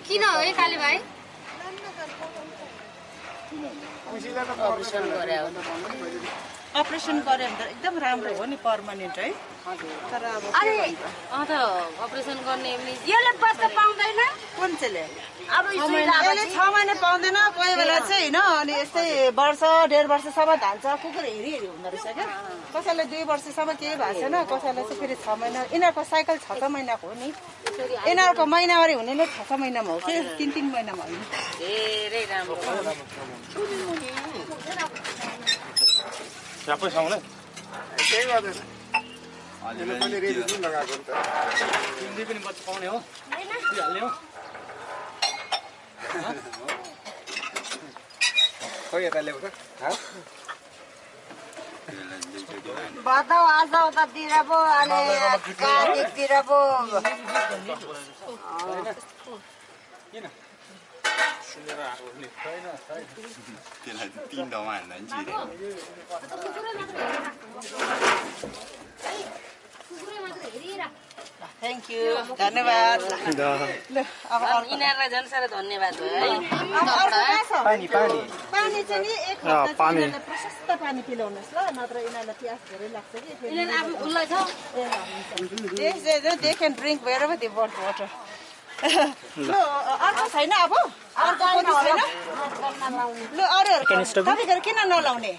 किन हो काले भाइ अपरेसन गरे भने त एकदम राम्रो हो नि पर्मानेन्ट है तर अब त अपरेसन गर्ने यसले बच्चा पाउँदैन कुन चाहिँले अब यसले 6 महिना पाउँदैन कोही बेला चाहिँ हैन अनि यस्तै वर्ष 1.5 वर्षसम्म धान्छ कुकुर हेरी हेरी हुँदो रहेछ क्या कसैले 2 वर्षसम्म केही भएको छैन कसैलाई चाहिँ फेरि 6 महिना यिनीहरूको साइकल 6 महिनाको हो नि यिनीहरूको महिनावारी हुने नै 6 महिनामा हो कि 3 महिनामा होइन धेरै राम्रो सबै सँगै केही गर्दैन अहिले पनि रेडी जुन लगाएको त तिमीले पनि बच्चा पाउने हो दिइहाल्ने हो खोइ यता ल्याउ त बताऊ आज उता दिरबो अनि काटी दिरबो किन सुनेर आएको नि छैन त्यसलाई 3 ठाउँमा हान्दा नि जिरे थ्याङ्क यू धन्यवाद अब यिनीहरूलाई झन् साह्रो धन्यवाद भयो है पानी पानी पानी चाहिँ नि एक हप्ता चाहिँ प्रशस्त पानी पिलाउनुहोस् ल नत्र यिनीहरूलाई प्यास धेरै लाग्छ कि यिनीहरू आफू खुल्ला छ they can drink wherever they want water ल अर्को छैन अब अर्को छैन ल अरूहरू तपाईँहरू किन नलाउने